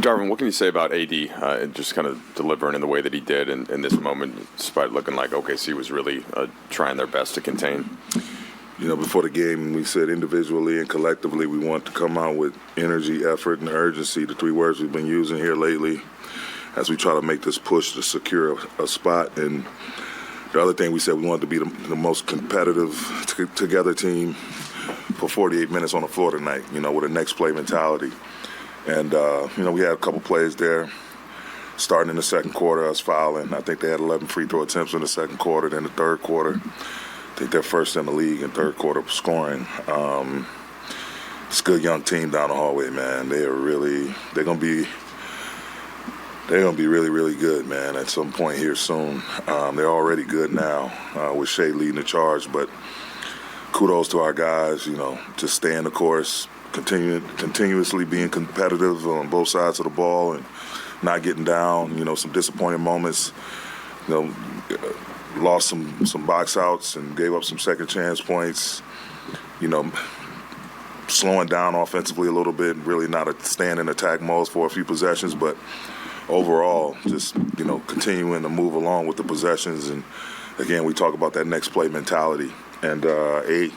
Darvin, what can you say about AD just kind of delivering in the way that he did in this moment, despite looking like OKC was really trying their best to contain? Before the game, we said individually and collectively we want to come out with energy, effort, and urgency, the three words we've been using here lately, as we try to make this push to secure a spot. And the other thing we said, we wanted to be the most competitive together team for 48 minutes on the floor tonight, with a next play mentality. And, we had a couple plays there starting in the second quarter, us fouling. I think they had 11 free throw attempts in the second quarter. Then the third quarter, I think they're first in the league in third quarter scoring. It's a good young team down the hallway, man. They're going to be really, really good, man, at some point here soon. They're already good now with Shea leading the charge, but kudos to our guys, just staying the course, continuously being competitive on both sides of the ball and not getting down. Some disappointing moments. Lost some box outs and gave up some second chance points. Slowing down offensively a little bit, really not a stand in attack mode for a few possessions, but overall just continuing to move along with the possessions. And again, we talk about that next play mentality, and A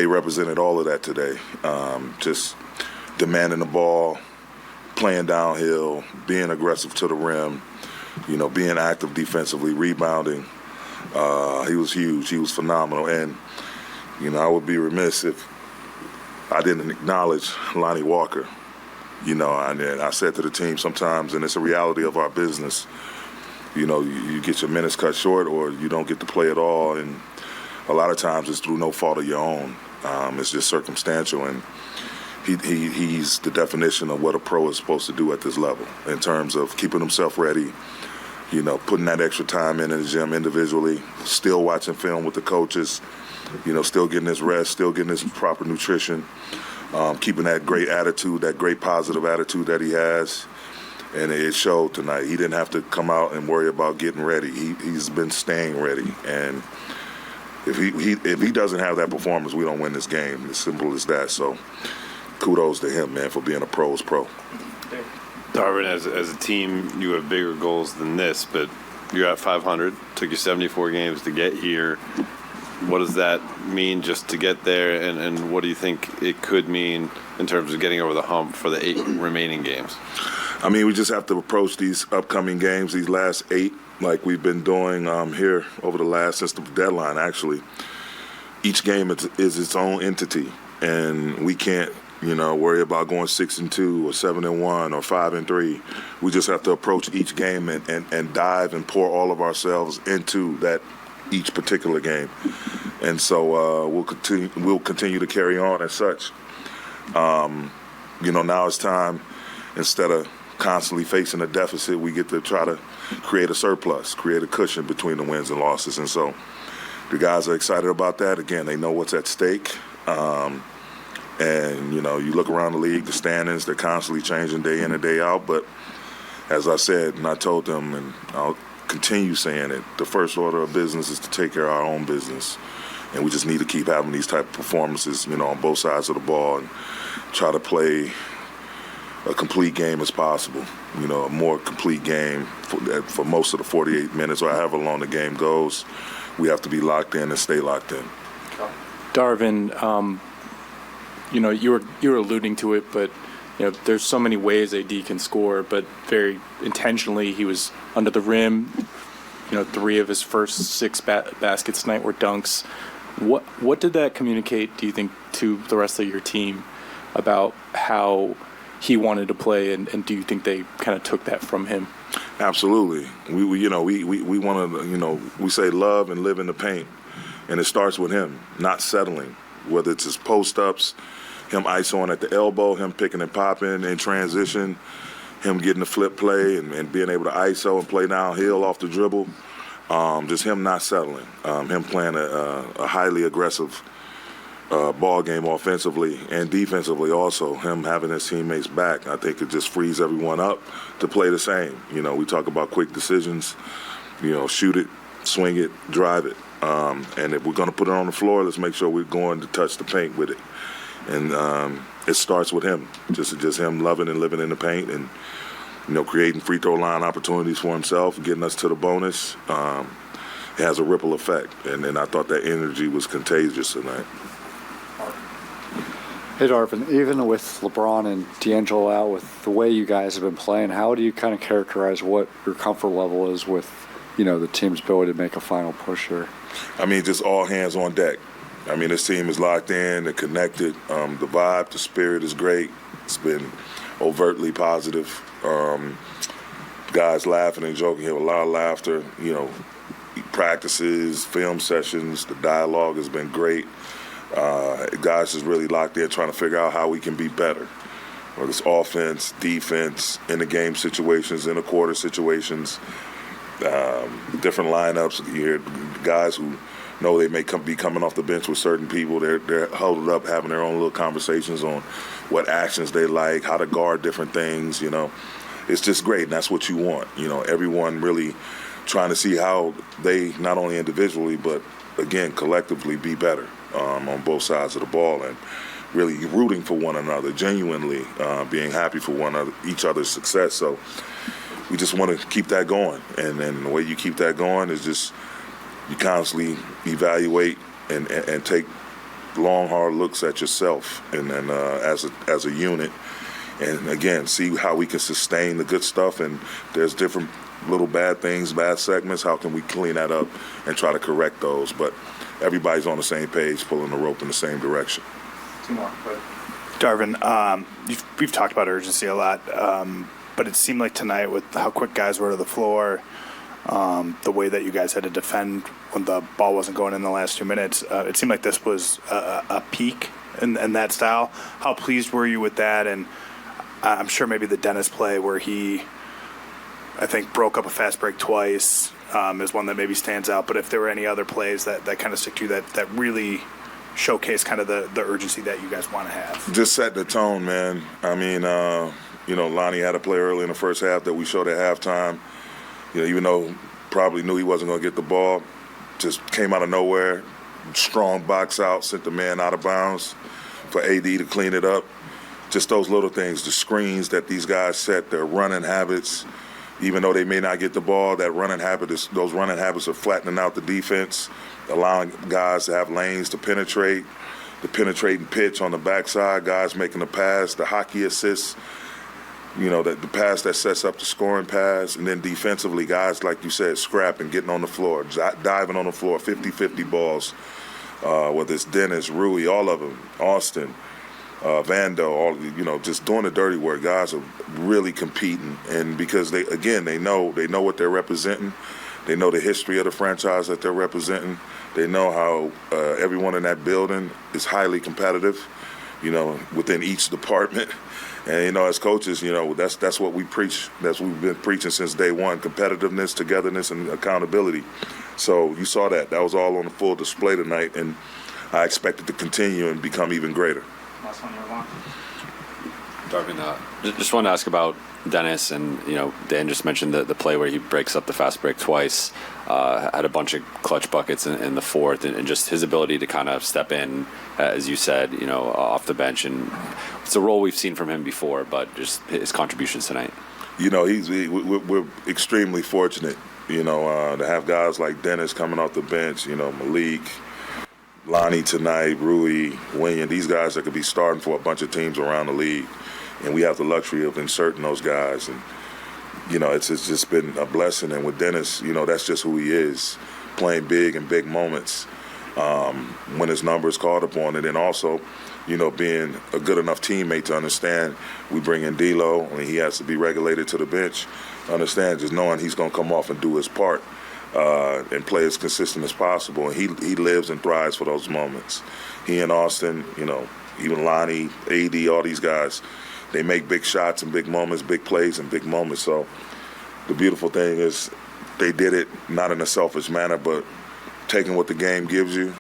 represented all of that today. Just demanding the ball, playing downhill, being aggressive to the rim, being active defensively, rebounding. He was huge. He was phenomenal. And, I would be remiss if I didn't acknowledge Lonnie Walker. I said to the team sometimes, and it's a reality of our business, you get your minutes cut short or you don't get to play at all. And a lot of times it's through no fault of your own. It's just circumstantial. And he's the definition of what a pro is supposed to do at this level in terms of keeping himself ready, putting that extra time in the gym individually, still watching film with the coaches, still getting his rest, still getting his proper nutrition, keeping that great attitude, that great positive attitude that he has. And it showed tonight. He didn't have to come out and worry about getting ready. He's been staying ready. And if he doesn't have that performance, we don't win this game. As simple as that. So kudos to him, man, for being a pro's pro. Darvin, as a team, you have bigger goals than this, but you're at 500. Took you 74 games to get here. What does that mean just to get there, and what do you think it could mean in terms of getting over the hump for the 8 remaining games? I mean, we just have to approach these upcoming games, these last 8, like we've been doing here over since the deadline, actually. Each game is its own entity, and we can't, worry about going 6-2 or 7-1 or 5-3. We just have to approach each game and dive and pour all of ourselves into that each particular game. And so we'll continue to carry on as such. Now it's time, instead of constantly facing a deficit, we get to try to create a surplus, create a cushion between the wins and losses. And so the guys are excited about that. Again, they know what's at stake. And, you look around the league, the standings, they're constantly changing day in and day out. But as I said, and I told them, and I'll continue saying it, the first order of business is to take care of our own business. And we just need to keep having these type of performances, on both sides of the ball and try to play a complete game as possible, a more complete game for most of the 48 minutes or however long the game goes. We have to be locked in and stay locked in. Darvin, you were alluding to it, but there's so many ways AD can score, but very intentionally he was under the rim. 3 of his first 6 baskets tonight were dunks. What did that communicate, do you think, to the rest of your team about how he wanted to play, and do you think they kind of took that from him? Absolutely. We want to, we say love and live in the paint, and it starts with him not settling, whether it's his post-ups, him isoing at the elbow, him picking and popping in transition, him getting the flip play and being able to iso and play downhill off the dribble. Just him not settling, him playing a highly aggressive ball game offensively and defensively also. Him having his teammates back, I think it just frees everyone up to play the same. We talk about quick decisions, shoot it, swing it, drive it. And if we're going to put it on the floor, let's make sure we're going to touch the paint with it. And it starts with him, just him loving and living in the paint and, creating free throw line opportunities for himself, getting us to the bonus. It has a ripple effect, and I thought that energy was contagious tonight. Hey, Darvin, even with LeBron and D'Angelo out, with the way you guys have been playing, how do you kind of characterize what your comfort level is with, the team's ability to make a final push here? I mean, just all hands on deck. I mean, this team is locked in, they're connected. The vibe, the spirit is great. It's been overtly positive. Guys laughing and joking here, a lot of laughter. Practices, film sessions, the dialogue has been great. Guys is really locked in trying to figure out how we can be better. Whether it's offense, defense, in the game situations, in the quarter situations, different lineups. You hear guys who know they may be coming off the bench with certain people. They're huddled up having their own little conversations on what actions they like, how to guard different things. It's just great, and that's what you want. Everyone really trying to see how they, not only individually, but, again, collectively be better on both sides of the ball and really rooting for one another, genuinely being happy for each other's success. So we just want to keep that going. And the way you keep that going is just you constantly evaluate and take long, hard looks at yourself and as a unit. And, again, see how we can sustain the good stuff. And there's different little bad things, bad segments. How can we clean that up and try to correct those? But everybody's on the same page, pulling the rope in the same direction. Two more. Darvin, we've talked about urgency a lot, but it seemed like tonight with how quick guys were to the floor, the way that you guys had to defend when the ball wasn't going in the last 2 minutes, it seemed like this was a peak in that style. How pleased were you with that? And I'm sure maybe the Dennis play where he, I think, broke up a fast break twice is one that maybe stands out. But if there were any other plays that kind of stick to you that really showcase kind of the urgency that you guys want to have? Just set the tone, man. I mean, Lonnie had a play early in the first half that we showed at halftime. Even though probably knew he wasn't going to get the ball, just came out of nowhere, strong box out, sent the man out of bounds for AD to clean it up. Just those little things, the screens that these guys set, their running habits. Even though they may not get the ball, those running habits are flattening out the defense, allowing guys to have lanes to penetrate, the penetrating pitch on the backside, guys making the pass, the hockey assists, the pass that sets up the scoring pass, and then defensively, guys, like you said, scrapping, getting on the floor, diving on the floor, 50-50 balls, whether it's Dennis, Rui, all of them, Austin, Vando, just doing the dirty work. Guys are really competing, and because they know what they're representing. They know the history of the franchise that they're representing. They know how everyone in that building is highly competitive, within each department. And, as coaches, that's what we preach. That's what we've been preaching since day one: competitiveness, togetherness, and accountability. So you saw that. That was all on the full display tonight, and I expect it to continue and become even greater. Last one, you're on. Darvin, just wanted to ask about Dennis, and Dan just mentioned the play where he breaks up the fast break twice, had a bunch of clutch buckets in the fourth, and just his ability to kind of step in, as you said, off the bench, and it's a role we've seen from him before, but just his contributions tonight. We're extremely fortunate, to have guys like Dennis coming off the bench, Malik, Lonnie tonight, Rui, William, these guys that could be starting for a bunch of teams around the league. And we have the luxury of inserting those guys. And, it's just been a blessing. And with Dennis, that's just who he is, playing big in big moments when his number is called upon. And then also, being a good enough teammate to understand we bring in D'Lo, and he has to be regulated to the bench. Understand, just knowing he's going to come off and do his part. And play as consistent as possible. And he lives and thrives for those moments. He and Austin, even Lonnie, AD, all these guys, they make big shots and big moments, big plays and big moments. So the beautiful thing is they did it not in a selfish manner, but taking what the game gives you.